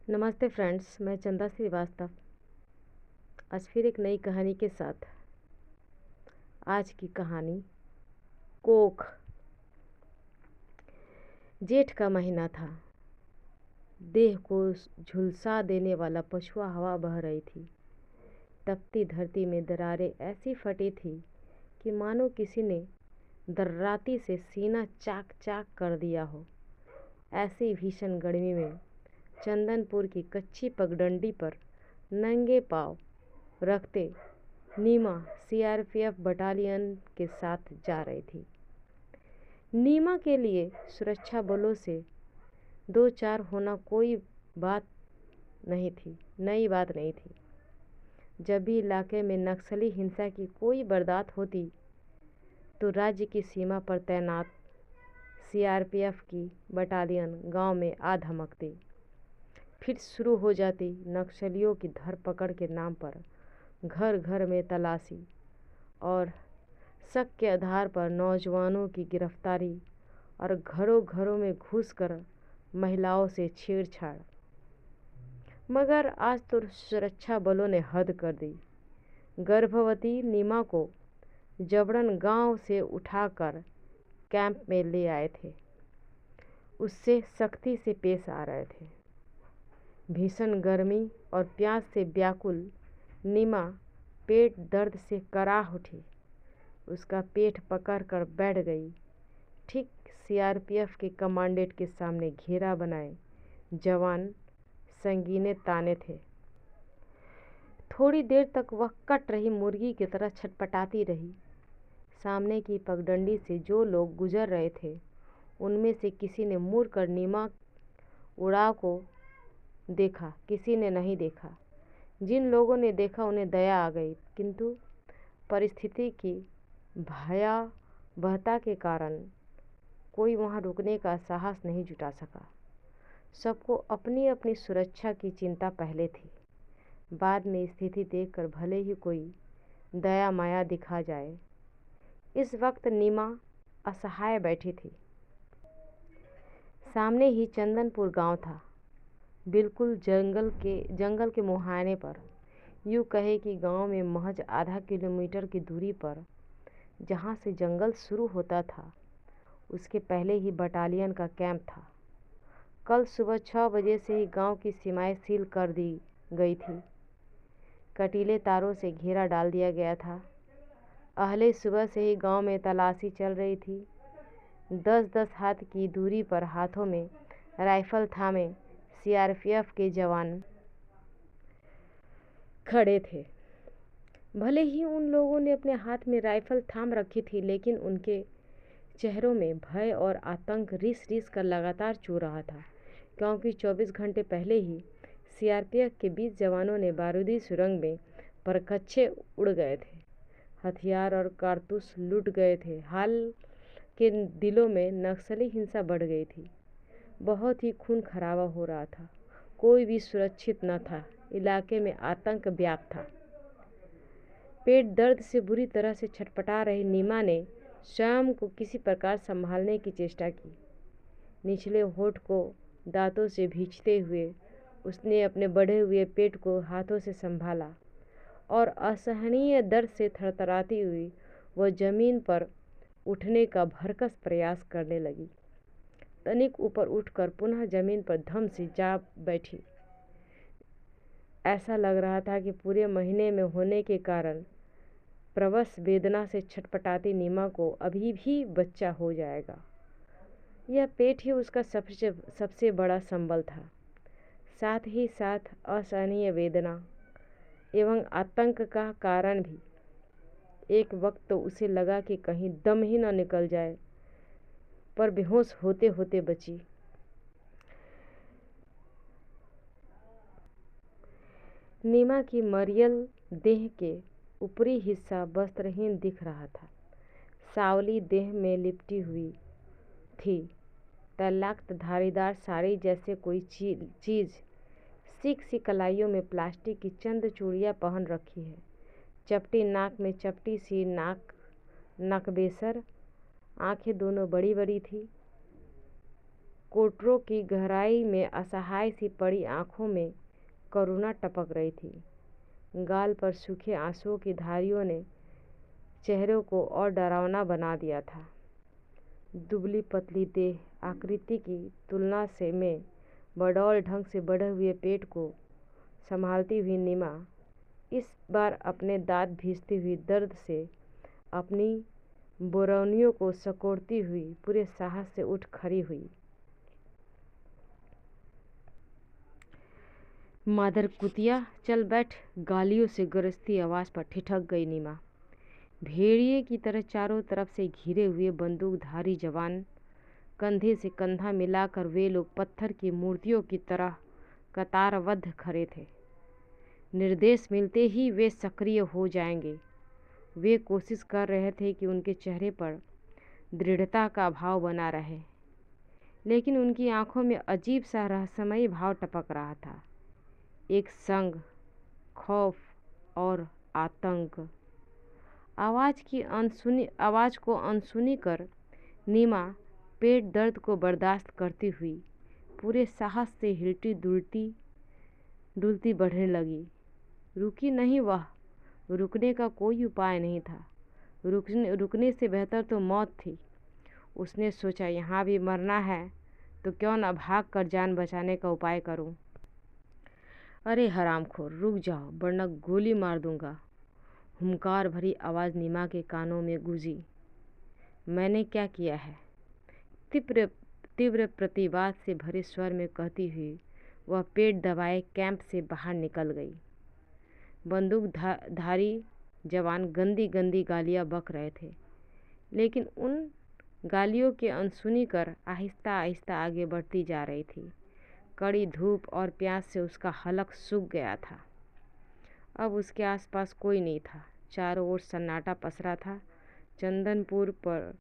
नमस्ते फ्रेंड्स, मैं चंदा श्रीवास्तव आज फिर एक नई कहानी के साथ। आज की कहानी कोख। जेठ का महीना था। देह को झुलसा देने वाला पछुआ हवा बह रही थी। तपती धरती में दरारें ऐसी फटी थी कि मानो किसी ने दर्राती से सीना चाक चाक कर दिया हो। ऐसी भीषण गर्मी में चंदनपुर की कच्ची पगडंडी पर नंगे पांव रखते नीमा सीआरपीएफ बटालियन के साथ जा रही थी। नीमा के लिए सुरक्षा बलों से दो चार होना कोई नई बात नहीं थी। जब भी इलाके में नक्सली हिंसा की कोई वारदात होती तो राज्य की सीमा पर तैनात सीआरपीएफ की बटालियन गांव में आ धमकती। फिर शुरू हो जाती नक्सलियों की धरपकड़ के नाम पर घर घर में तलाशी और शक के आधार पर नौजवानों की गिरफ्तारी और घरों घरों में घुसकर महिलाओं से छेड़छाड़। मगर आज तो सुरक्षा बलों ने हद कर दी। गर्भवती नीमा को जबरन गांव से उठाकर कैंप में ले आए थे। उससे सख्ती से पेश आ रहे थे। भीषण गर्मी और प्यास से व्याकुल नीमा पेट दर्द से कराह उठी। उसका पेट पकड़ कर बैठ गई। ठीक सीआरपीएफ के कमांडेंट के सामने घेरा बनाए जवान संगीने ताने थे। थोड़ी देर तक वह कट रही मुर्गी की तरह छटपटाती रही। सामने की पगडंडी से जो लोग गुजर रहे थे उनमें से किसी ने मुड़कर नीमा उड़ाव को देखा, किसी ने नहीं देखा। जिन लोगों ने देखा उन्हें दया आ गई, किंतु परिस्थिति की भयावहता के कारण कोई वहां रुकने का साहस नहीं जुटा सका। सबको अपनी अपनी सुरक्षा की चिंता पहले थी। बाद में स्थिति देखकर भले ही कोई दया माया दिखा जाए। इस वक्त नीमा असहाय बैठी थी। सामने ही चंदनपुर गांव था, बिल्कुल जंगल के मुहाने पर। यूँ कहे कि गांव में महज आधा किलोमीटर की दूरी पर जहां से जंगल शुरू होता था उसके पहले ही बटालियन का कैंप था। कल सुबह 6 बजे से ही गांव की सीमाएं सील कर दी गई थी। कटीले तारों से घेरा डाल दिया गया था। अहले सुबह से ही गांव में तलाशी चल रही थी। 10-10 हाथ की दूरी पर हाथों में राइफल थामे सीआरपीएफ के जवान खड़े थे। भले ही उन लोगों ने अपने हाथ में राइफल थाम रखी थी, लेकिन उनके चेहरों में भय और आतंक रिस कर लगातार चू रहा था, क्योंकि 24 घंटे पहले ही सीआरपीएफ के 20 जवानों ने बारूदी सुरंग में परखच्चे उड़ गए थे। हथियार और कारतूस लूट गए थे। हाल के दिलों में नक्सली हिंसा बढ़ गई थी। बहुत ही खून खराबा हो रहा था। कोई भी सुरक्षित न था। इलाके में आतंक व्याप्त था। पेट दर्द से बुरी तरह से छटपटा रही नीमा ने स्वयं को किसी प्रकार संभालने की चेष्टा की। निचले होठ को दांतों से भींचते हुए उसने अपने बढ़े हुए पेट को हाथों से संभाला और असहनीय दर्द से थरथराती हुई वह जमीन पर उठने का भरकस प्रयास करने लगी। तनिक ऊपर उठकर पुनः जमीन पर धम से जा बैठी। ऐसा लग रहा था कि पूरे महीने में होने के कारण प्रवश वेदना से छटपटाती नीमा को अभी भी बच्चा हो जाएगा। यह पेट ही उसका सबसे बड़ा संबल था। साथ ही साथ असहनीय वेदना एवं आतंक का कारण भी। एक वक्त तो उसे लगा कि कहीं दम ही न निकल जाए, पर बेहोश होते होते बची। नीमा की मरियल देह के ऊपरी हिस्सा वस्त्रहीन दिख रहा था। सावली देह में लिपटी हुई थी। तैलाक्त धारीदार साड़ी जैसे कोई चीज सीख सी कलाइयों में प्लास्टिक की चंद चूड़ियाँ पहन रखी है। चपटी नाक में चपटी सी नाक, ''नकबेसर'। आंखें दोनों बड़ी बड़ी थी। कोटरों की गहराई में असहाय सी पड़ी आंखों में करुणा टपक रही थी। गाल पर सूखे आंसुओं की धारियों ने चेहरे को और डरावना बना दिया था। दुबली पतली देह आकृति की तुलना से में बडौल ढंग से बढ़े हुए पेट को संभालती हुई नीमा इस बार अपने दांत भींचती हुई दर्द से अपनी बोरौनियों को सकोड़ती हुई पूरे साहस से उठ खड़ी हुई। मादर कुतिया, चल बैठ, गालियों से गरजती आवाज़ पर ठिठक गई नीमा। भेड़िए की तरह चारों तरफ से घिरे हुए बंदूकधारी जवान कंधे से कंधा मिलाकर वे लोग पत्थर की मूर्तियों की तरह कतारबद्ध खड़े थे। निर्देश मिलते ही वे सक्रिय हो जाएंगे। वे कोशिश कर रहे थे कि उनके चेहरे पर दृढ़ता का भाव बना रहे, लेकिन उनकी आंखों में अजीब सा रहस्यमयी भाव टपक रहा था, एक संग, खौफ और आतंक। आवाज़ को अनसुनी कर नीमा पेट दर्द को बर्दाश्त करती हुई पूरे साहस से हिलती डुलती बढ़ने लगी। रुकी नहीं वह, रुकने का कोई उपाय नहीं था। रुकने से बेहतर तो मौत थी। उसने सोचा, यहाँ भी मरना है तो क्यों न भाग कर जान बचाने का उपाय करूं। अरे हरामखोर, रुक जाओ वरना गोली मार दूंगा। हुंकार भरी आवाज़ नीमा के कानों में गूंजी। मैंने क्या किया है? तीव्र प्रतिवाद से भरे स्वर में कहती हुई वह पेट दबाए कैंप से बाहर निकल गई। बंदूकधारी जवान गंदी गंदी गालियां बक रहे थे, लेकिन उन गालियों की अनसुनी कर आहिस्ता आहिस्ता आगे बढ़ती जा रही थी। कड़ी धूप और प्यास से उसका हलक सूख गया था। अब उसके आसपास कोई नहीं था। चारों ओर सन्नाटा पसरा था। चंदनपुर पर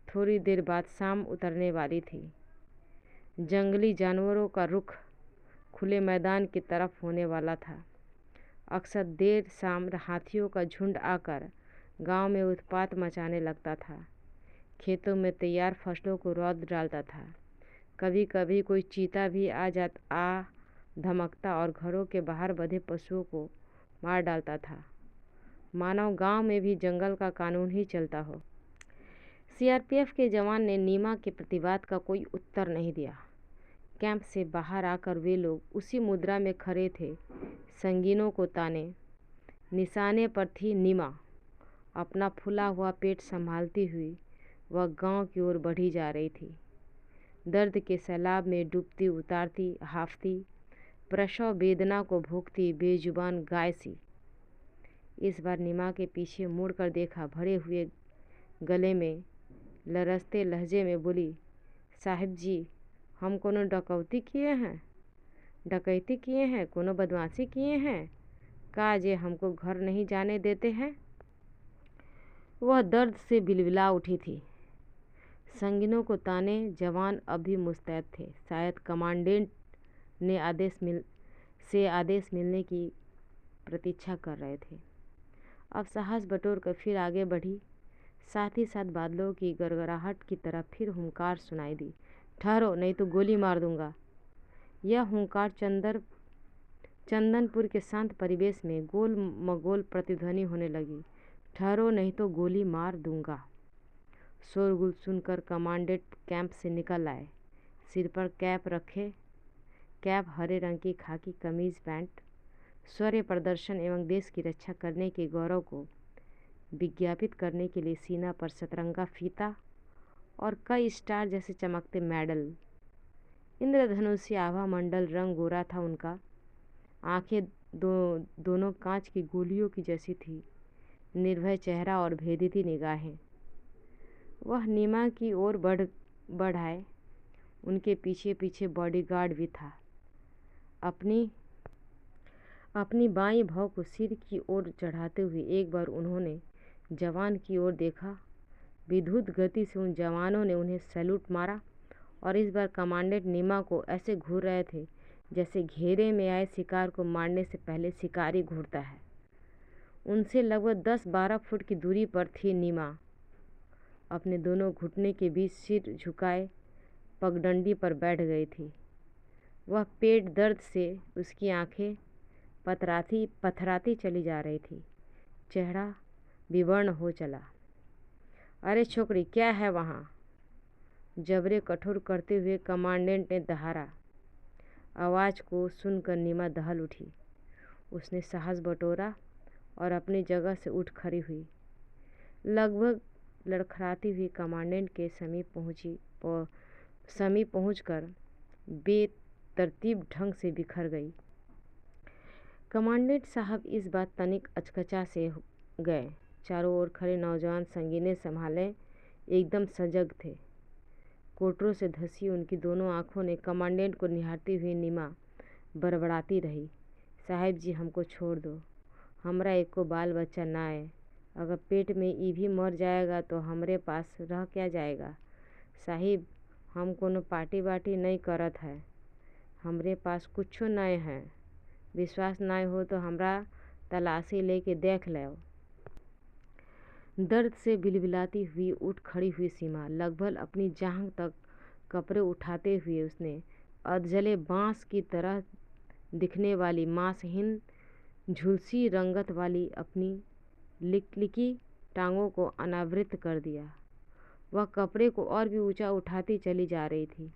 थोड़ी देर बाद शाम उतरने वाली थी। जंगली जानवरों का रुख खुले मैदान की तरफ होने वाला था। अक्सर देर शाम हाथियों का झुंड आकर गांव में उत्पात मचाने लगता था। खेतों में तैयार फसलों को रौंद डालता था। कभी कभी कोई चीता भी आ धमकता और घरों के बाहर बंधे पशुओं को मार डालता था, मानो गांव में भी जंगल का कानून ही चलता हो। सीआरपीएफ के जवान ने नीमा के प्रतिवाद का कोई उत्तर नहीं दिया। कैंप से बाहर आकर वे लोग उसी मुद्रा में खड़े थे, संगीनों को ताने। निशाने पर थी नीमा। अपना फूला हुआ पेट संभालती हुई वह गांव की ओर बढ़ी जा रही थी, दर्द के सैलाब में डूबती, उतारती, हाफती, प्रसव वेदना को भोगती बेजुबान गाय सी। इस बार नीमा के पीछे मुड़कर देखा। भरे हुए गले में लरसते लहजे में बोली, साहिब जी, हम कोनो डकैती किए हैं, कोनो बदमाशी किए हैं का जे हमको घर नहीं जाने देते हैं? वह दर्द से बिलबिला उठी थी। संगीनों को ताने जवान अब भी मुस्तैद थे। शायद कमांडेंट ने आदेश मिलने की प्रतीक्षा कर रहे थे। अब साहस बटोर कर फिर आगे बढ़ी। साथ ही साथ बादलों की गड़गड़ाहट की तरह फिर हुंकार सुनाई दी, ठहरो नहीं तो गोली मार दूंगा। यह हुंकार चंदनपुर के शांत परिवेश में गोल मगोल प्रतिध्वनि होने लगी। ठहरो नहीं तो गोली मार दूंगा। शोरगुल सुनकर कमांडेंट कैंप से निकल आए। सिर पर कैप रखे। कैप हरे रंग की खाकी कमीज पैंट शौर्य प्रदर्शन एवं देश की रक्षा करने के गौरव को विज्ञापित करने के लिए सीना पर सतरंगा फीता और कई स्टार जैसे चमकते मेडल। इंद्रधनुषी आभा मंडल रंग गोरा था उनका। आंखें दोनों कांच की गोलियों की जैसी थी। निर्भय चेहरा और भेदीती निगाहें। वह नीमा की ओर बढ़ आए। उनके पीछे पीछे बॉडीगार्ड भी था। अपनी बाईं भौं को सिर की ओर चढ़ाते हुए एक बार उन्होंने जवान की ओर देखा। विद्युत गति से उन जवानों ने उन्हें सैल्यूट मारा और इस बार कमांडेंट नीमा को ऐसे घूर रहे थे जैसे घेरे में आए शिकार को मारने से पहले शिकारी घूरता है। उनसे लगभग 10-12 फुट की दूरी पर थी नीमा। अपने दोनों घुटने के बीच सिर झुकाए पगडंडी पर बैठ गई थी। वह पेट दर्द से उसकी आंखें पथराती चली जा रही थी। चेहरा विवर्ण हो चला। अरे छोकरी, क्या है वहाँ? जबरे कठोर करते हुए कमांडेंट ने दहाड़ा। आवाज़ को सुनकर नीमा दहल उठी। उसने साहस बटोरा और अपनी जगह से उठ खड़ी हुई। लगभग लड़खड़ाती हुई कमांडेंट के समीप पहुंचकर बेतरतीब ढंग से बिखर गई। कमांडेंट साहब इस बात तनिक अचकचा से गए। चारों ओर खड़े नौजवान संगीने संभाले एकदम सजग थे। कोटरों से धसी उनकी दोनों आंखों ने कमांडेंट को निहारती हुई नीमा बड़बड़ाती रही। साहिब जी, हमको छोड़ दो। हमरा एको बाल बच्चा ना है। अगर पेट में ई भी मर जाएगा तो हमरे पास रह क्या जाएगा। साहिब, हम कोनो पार्टी वार्टी नहीं करत है। हमरे पास कुछो नहीं है। विश्वास नहीं हो तो हमरा तलाशी लेके देख लो। दर्द से बिलबिलाती हुई उठ खड़ी हुई सीमा लगभग अपनी जांघ तक कपड़े उठाते हुए उसने अधजले बांस की तरह दिखने वाली मांसहीन झुलसी रंगत वाली अपनी लिकलिकी टांगों को अनावृत कर दिया। वह कपड़े को और भी ऊंचा उठाती चली जा रही थी,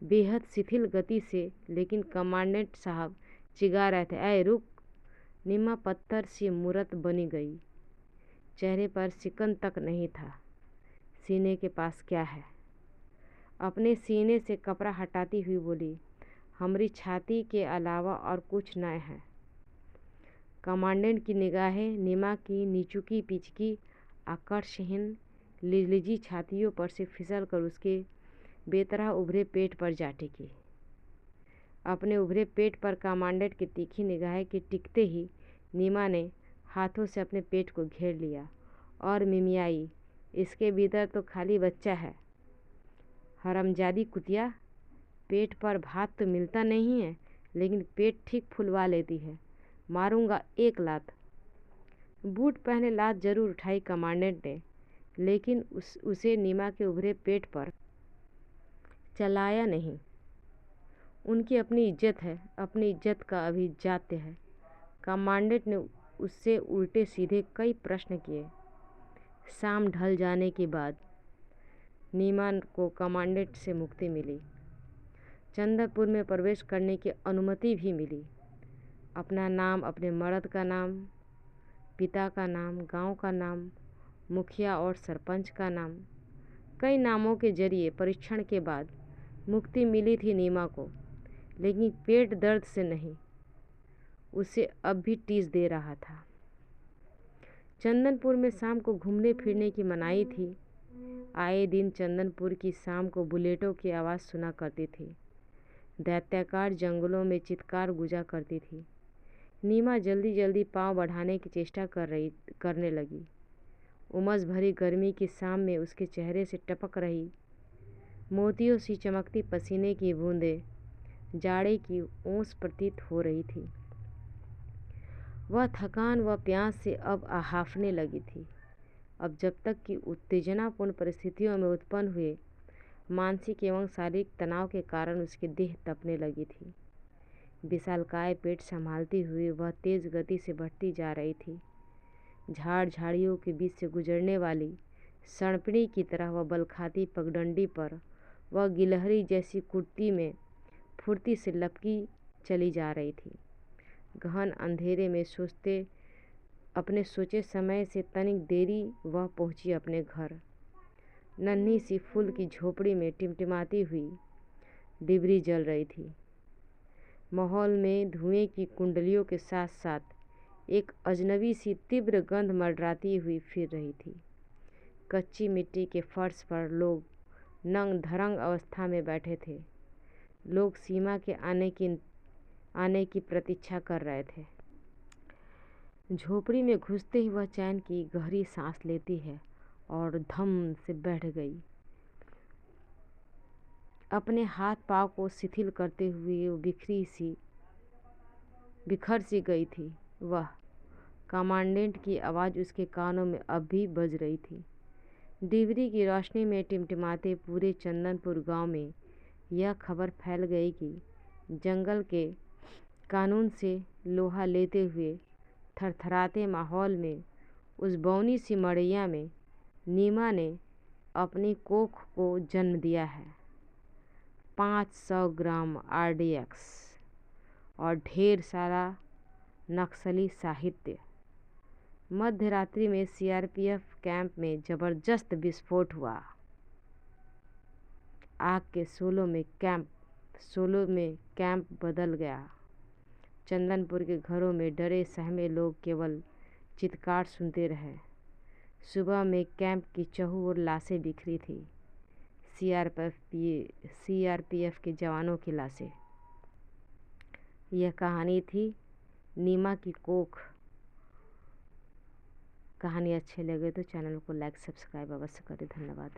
बेहद शिथिल गति से। लेकिन कमांडेंट साहब चिल्ला रहे थे, ऐ रुक। नीमा पत्थर सी मूरत बनी गई। चेहरे पर सिकन तक नहीं था। सीने के पास क्या है? अपने सीने से कपड़ा हटाती हुई बोली, हमारी छाती के अलावा और कुछ न है। कमांडेंट की निगाहें नीमा की नीचुकी पिचकी आकर्षहीन लिलजी छातियों पर से फिसल कर उसके बेतरह उभरे पेट पर जा टिकी। अपने उभरे पेट पर कमांडेंट की तीखी निगाहें के टिकते ही नीमा ने हाथों से अपने पेट को घेर लिया और मिमियाई, इसके भीतर तो खाली बच्चा है। हरमजादी कुतिया, पेट पर भात तो मिलता नहीं है, लेकिन पेट ठीक फुलवा लेती है। मारूंगा एक लात। बूट पहने लात जरूर उठाई कमांडेंट ने, लेकिन उसे नीमा के उभरे पेट पर चलाया नहीं। उनकी अपनी इज्जत है, अपनी इज्जत का अभिजात्य है। कमांडेंट ने उससे उल्टे सीधे कई प्रश्न किए। शाम ढल जाने के बाद नीमा को कमांडेंट से मुक्ति मिली। चंदनपुर में प्रवेश करने की अनुमति भी मिली। अपना नाम, अपने मर्द का नाम, पिता का नाम, गांव का नाम, मुखिया और सरपंच का नाम, कई नामों के जरिए परीक्षण के बाद मुक्ति मिली थी नीमा को। लेकिन पेट दर्द से नहीं, उसे अब भी टीस दे रहा था। चंदनपुर में शाम को घूमने फिरने की मनाही थी। आए दिन चंदनपुर की शाम को बुलेटों की आवाज़ सुना करती थी। दैत्याकार जंगलों में चित्कार गुजा करती थी। नीमा जल्दी जल्दी पाँव बढ़ाने की चेष्टा करने लगी। उमस भरी गर्मी की शाम में उसके चेहरे से टपक रही मोतियों सी चमकती पसीने की बूंदें जाड़े की ओस प्रतीत हो रही थी। वह थकान व प्यास से अब हांफने लगी थी। अब जब तक कि उत्तेजनापूर्ण परिस्थितियों में उत्पन्न हुए मानसिक एवं शारीरिक तनाव के कारण उसकी देह तपने लगी थी। विशालकाय पेट संभालती हुई वह तेज गति से बढ़ती जा रही थी। झाड़ियों के बीच से गुजरने वाली सणपणी की तरह वह बलखाती पगडंडी पर वह गिलहरी जैसी कुर्ती में फुर्ती से लपकी चली जा रही थी। गहन अंधेरे में अपने सोचे समय से तनिक देरी वह पहुंची अपने घर। नन्ही सी फूल की झोपड़ी में टिमटिमाती हुई डिबरी जल रही थी। माहौल में धुएं की कुंडलियों के साथ साथ एक अजनबी सी तीव्र गंध मंडराती हुई फिर रही थी। कच्ची मिट्टी के फर्श पर लोग नंग धरंग अवस्था में बैठे थे। लोग सीमा के आने की प्रतीक्षा कर रहे थे। झोपड़ी में घुसते ही वह चैन की गहरी सांस लेती है और धम से बैठ गई। अपने हाथ पांव को शिथिल करते हुए वो बिखर सी गई थी। वह कमांडेंट की आवाज़ उसके कानों में अब भी बज रही थी। डिबरी की रोशनी में टिमटिमाते पूरे चंदनपुर गांव में यह खबर फैल गई कि जंगल के कानून से लोहा लेते हुए थरथराते माहौल में उस बौनी सी मड़ैया में नीमा ने अपनी कोख को जन्म दिया है। 500 ग्राम RDX और ढेर सारा नक्सली साहित्य। मध्य रात्रि में CRPF कैंप में जबरदस्त विस्फोट हुआ। आग के शोलों में कैंप बदल गया। चंदनपुर के घरों में डरे सहमे लोग केवल चित्कार सुनते रहे। सुबह में कैंप की चहुं ओर लाशें बिखरी थी। CRPF के जवानों की लाशें। यह कहानी थी नीमा की कोख। कहानी अच्छी लगे तो चैनल को लाइक सब्सक्राइब अवश्य करें। धन्यवाद।